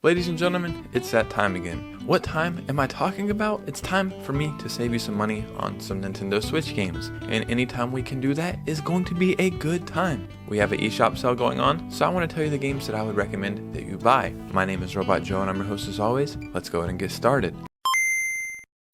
Ladies and gentlemen, it's that time again. What time am I talking about? It's time for me to save you some money on some Nintendo Switch games. And anytime we can do that is going to be a good time. We have an eShop sale going on, so I want to tell you the games that I would recommend that you buy. My name is Robot Joe and I'm your host as always. Let's go ahead and get started.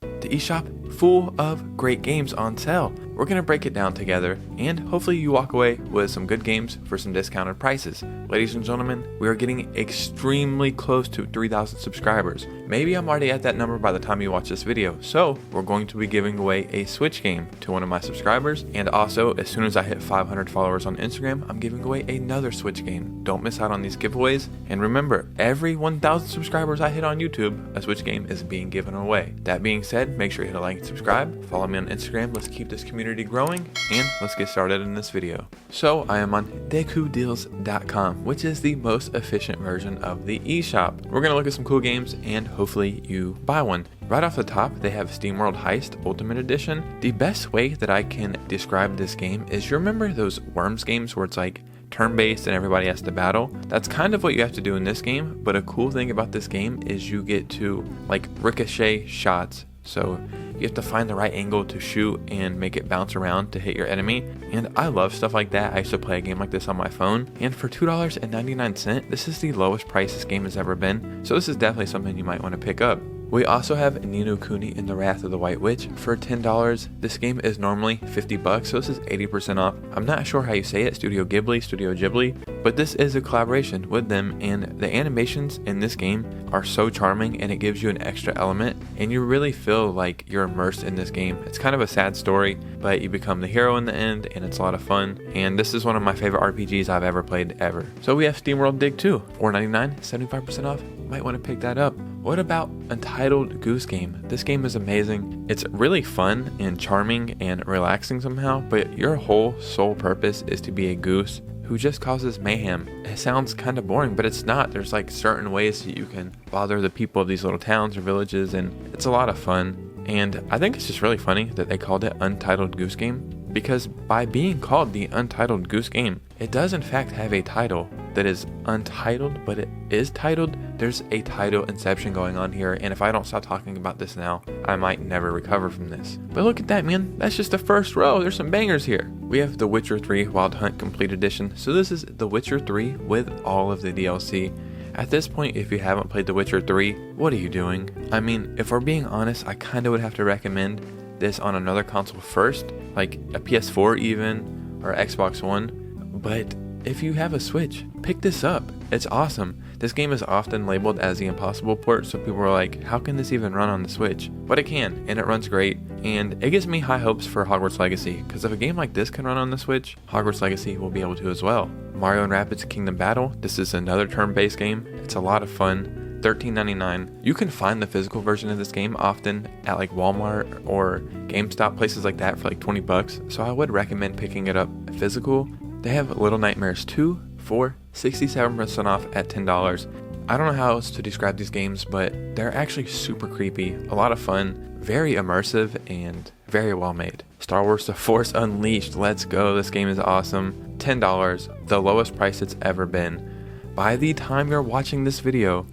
The eShop full of great games on sale. We're going to break it down together and hopefully you walk away with some good games for some discounted prices. Ladies and gentlemen, we are getting extremely close to 3,000 subscribers. Maybe I'm already at that number by the time you watch this video. So we're going to be giving away a Switch game to one of my subscribers. And also, as soon as I hit 500 followers on Instagram, I'm giving away another Switch game. Don't miss out on these giveaways. And remember, every 1,000 subscribers I hit on YouTube, a Switch game is being given away. That being said, make sure you hit a like and subscribe. Follow me on Instagram. Let's keep this community growing and let's get started in this video. So I am on DekuDeals.com, which is the most efficient version of the eShop. We're gonna look at some cool games and hopefully you buy one. Right off the top, they have SteamWorld Heist Ultimate Edition. The best way that I can describe this game is, you remember those Worms games where it's like turn-based and everybody has to battle? That's kind of what you have to do in this game, but a cool thing about this game is you get to like ricochet shots. So you have to find the right angle to shoot and make it bounce around to hit your enemy. And I love stuff like that. I used to play a game like this on my phone. And for $2.99, this is the lowest price this game has ever been. So this is definitely something you might want to pick up. We also have Ni no Kuni and the Wrath of the White Witch for $10. This game is normally $50, so this is 80% off. I'm not sure how you say it, Studio Ghibli, but this is a collaboration with them, and the animations in this game are so charming and it gives you an extra element and you really feel like you're immersed in this game. It's kind of a sad story, but you become the hero in the end and it's a lot of fun, and this is one of my favorite RPGs I've ever played ever. So we have SteamWorld Dig 2, $4.99, 75% off. Might want to pick that up. What about Untitled Goose Game? This game is amazing. It's really fun and charming and relaxing somehow, but your whole sole purpose is to be a goose who just causes mayhem. It sounds kind of boring, but it's not. There's like certain ways that you can bother the people of these little towns or villages, and it's a lot of fun. And I think it's just really funny that they called it Untitled Goose Game, because by being called the Untitled Goose Game, it does in fact have a title that is untitled, but it is titled. There's a title inception going on here, and if I don't stop talking about this now, I might never recover from this. But look at that, man. That's just the first row. There's some bangers here. We have The Witcher 3 Wild Hunt Complete Edition. So this is The Witcher 3 with all of the DLC. At this point, if you haven't played The Witcher 3, what are you doing? I mean, if we're being honest, I kind of would have to recommend this on another console first, like a PS4 even, or Xbox One. But if you have a Switch, pick this up. It's awesome. This game is often labeled as the impossible port, so people are like, how can this even run on the Switch? But it can, and it runs great, and it gives me high hopes for Hogwarts Legacy, because if a game like this can run on the Switch, Hogwarts Legacy will be able to as well. Mario & Rabbids Kingdom Battle, this is another turn-based game. It's a lot of fun. $13.99. You can find the physical version of this game often at like Walmart or GameStop, places like that, for like $20, so I would recommend picking it up physical. They have Little Nightmares 2 for 67% off at $10. I don't know how else to describe these games, but they're actually super creepy, a lot of fun, very immersive, and very well made. Star Wars The Force Unleashed, let's go. This game is awesome. $10, the lowest price it's ever been. By the time you're watching this video,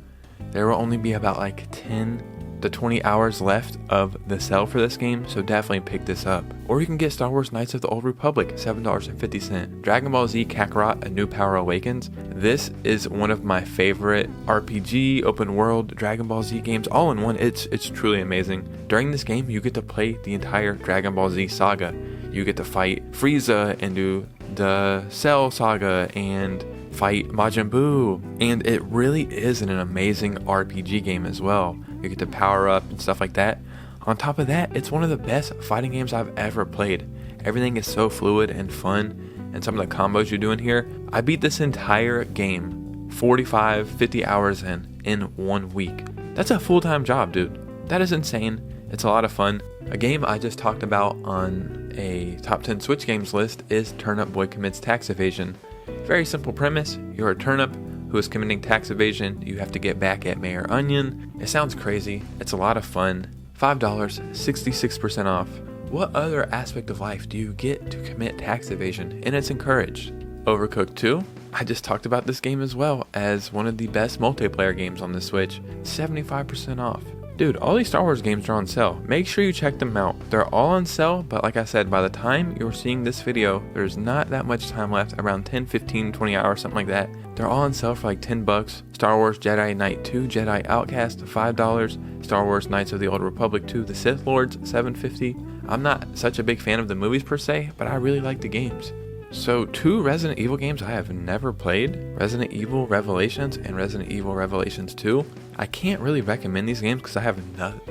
there will only be about like 10 to 20 hours left of the sale for this game, so definitely pick this up. Or you can get Star Wars Knights of the Old Republic, $7.50. Dragon Ball Z Kakarot: A New Power Awakens. This is one of my favorite RPG, open world Dragon Ball Z games all in one. It's truly amazing. During this game, you get to play the entire Dragon Ball Z saga. You get to fight Frieza and do the Cell saga and fight Majin Buu, and it really is an amazing RPG game as well. You get to power up and stuff like that. On top of that, it's one of the best fighting games I've ever played. Everything is so fluid and fun, and some of the combos you do in here. I beat this entire game 45-50 hours in 1 week. That's a full-time job, dude. That is insane. It's a lot of fun. A game I just talked about on a top 10 Switch games list is Turnip Boy Commits Tax Evasion. Very simple premise. You're a turnip who is committing tax evasion. You have to get back at Mayor Onion. It sounds crazy. It's a lot of fun. $5, 66% off. What other aspect of life do you get to commit tax evasion? And it's encouraged. Overcooked 2, I just talked about this game as well as one of the best multiplayer games on the Switch, 75% off. Dude, all these Star Wars games are on sale. Make sure you check them out. They're all on sale, but like I said, by the time you're seeing this video, there's not that much time left, around 10, 15, 20 hours, something like that. They're all on sale for like 10 bucks. Star Wars Jedi Knight 2, Jedi Outcast, $5. Star Wars Knights of the Old Republic 2, The Sith Lords, $7.50. I'm not such a big fan of the movies per se, but I really like the games. So 2 Resident Evil games I have never played, Resident Evil Revelations and Resident Evil Revelations 2. I can't really recommend these games because I have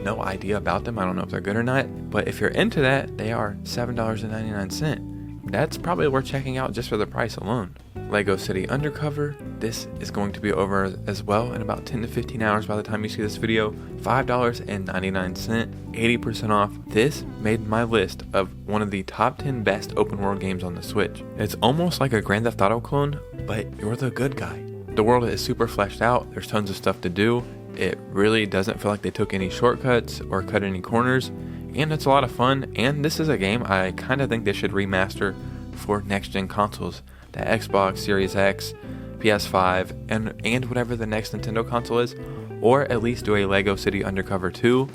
no idea about them. I don't know if they're good or not, but if you're into that, they are $7.99. That's probably worth checking out just for the price alone. Lego City Undercover, this is going to be over as well in about 10 to 15 hours by the time you see this video. $5.99, 80% off. This made my list of one of the top 10 best open world games on the Switch. It's almost like a Grand Theft Auto clone, but you're the good guy. The world is super fleshed out, there's tons of stuff to do. It really doesn't feel like they took any shortcuts or cut any corners, and it's a lot of fun. And this is a game I kind of think they should remaster for next gen consoles. The Xbox Series X, PS5, and whatever the next Nintendo console is, or at least do a Lego City Undercover 2,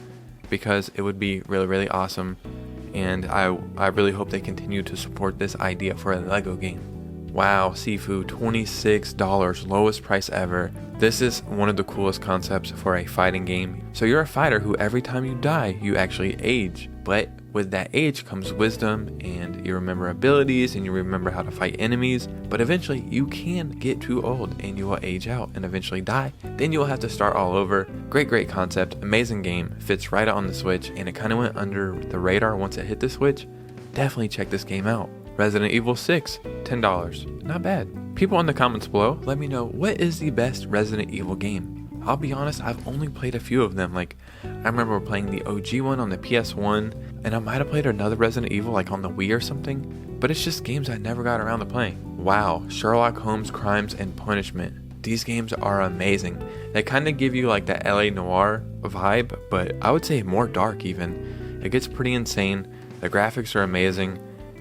because it would be really, really awesome, and I really hope they continue to support this idea for a Lego game. Wow, Sifu, $26, lowest price ever. This is one of the coolest concepts for a fighting game. So you're a fighter who every time you die, you actually age, but with that age comes wisdom, and you remember abilities and you remember how to fight enemies, but eventually you can get too old and you will age out and eventually die. Then you will have to start all over. Great concept, amazing game, fits right on the Switch, and it kind of went under the radar once it hit the Switch. Definitely check this game out. Resident Evil 6, $10, not bad. People in the comments below, let me know what is the best Resident Evil game. I'll be honest, I've only played a few of them. Like, I remember playing the OG one on the PS1, and I might have played another Resident Evil like on the Wii or something, but it's just games I never got around to playing. Wow, Sherlock Holmes Crimes and Punishment. These games are amazing. They kind of give you like that LA Noire vibe, but I would say more dark even. It gets pretty insane. The graphics are amazing,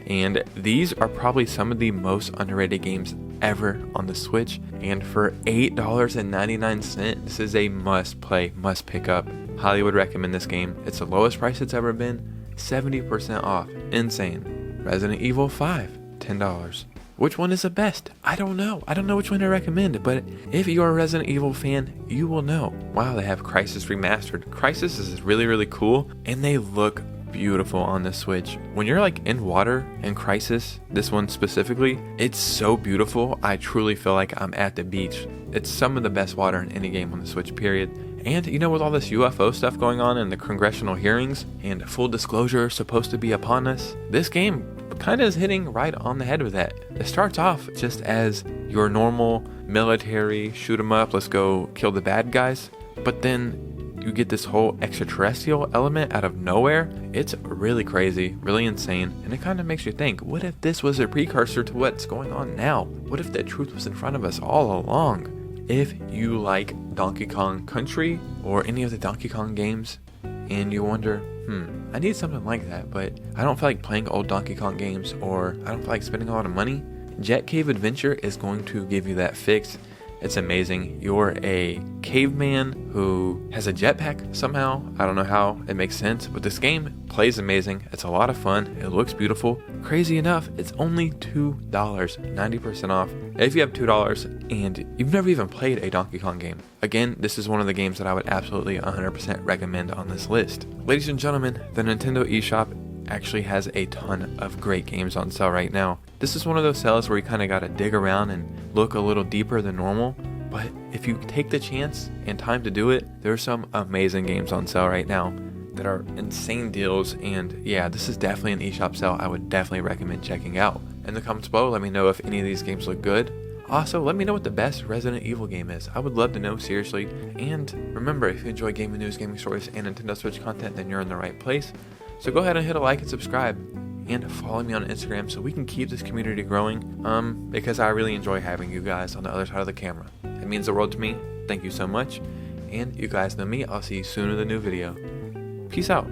and these are probably some of the most underrated games ever on the Switch, and for $8.99, this is a must play, must pick up. Highly would recommend this game. It's the lowest price it's ever been, 70% off, insane. Resident Evil 5, $10. Which one is the best? I don't know which one to recommend, but if you're a Resident Evil fan, you will know. Wow, they have Crysis Remastered. Crysis is really cool, and they look beautiful on the Switch. When you're like in water in Crysis, this one specifically, it's so beautiful. I truly feel like I'm at the beach. It's some of the best water in any game on the Switch, period. And you know, with all this UFO stuff going on in the congressional hearings and full disclosure supposed to be upon us, this game kind of is hitting right on the head with that. It starts off just as your normal military shoot 'em up, let's go kill the bad guys, but then you get this whole extraterrestrial element out of nowhere. It's really crazy, really insane, and it kind of makes you think, what if this was a precursor to what's going on now? What if the truth was in front of us all along? If you like Donkey Kong Country or any of the Donkey Kong games, and you wonder, I need something like that, but I don't feel like playing old Donkey Kong games, or I don't feel like spending a lot of money, Jet Cave Adventure is going to give you that fix. It's amazing. You're a caveman who has a jetpack somehow. I don't know how it makes sense, but this game plays amazing. It's a lot of fun. It looks beautiful. Crazy enough, it's only $2, 90% off. If you have $2 and you've never even played a Donkey Kong game, again, this is one of the games that I would absolutely 100% recommend on this list. Ladies and gentlemen, the Nintendo eShop actually has a ton of great games on sale right now. This is one of those sales where you kind of got to dig around and look a little deeper than normal, but if you take the chance and time to do it, there are some amazing games on sale right now that are insane deals, and yeah, this is definitely an eShop sale I would definitely recommend checking out. In the comments below, let me know if any of these games look good. Also, let me know what the best Resident Evil game is. I would love to know, seriously. And remember, if you enjoy gaming news, gaming stories, and Nintendo Switch content, then you're in the right place. So go ahead and hit a like and subscribe, and follow me on Instagram so we can keep this community growing, because I really enjoy having you guys on the other side of the camera. It means the world to me. Thank you so much, and you guys know me. I'll see you soon in the new video. Peace out.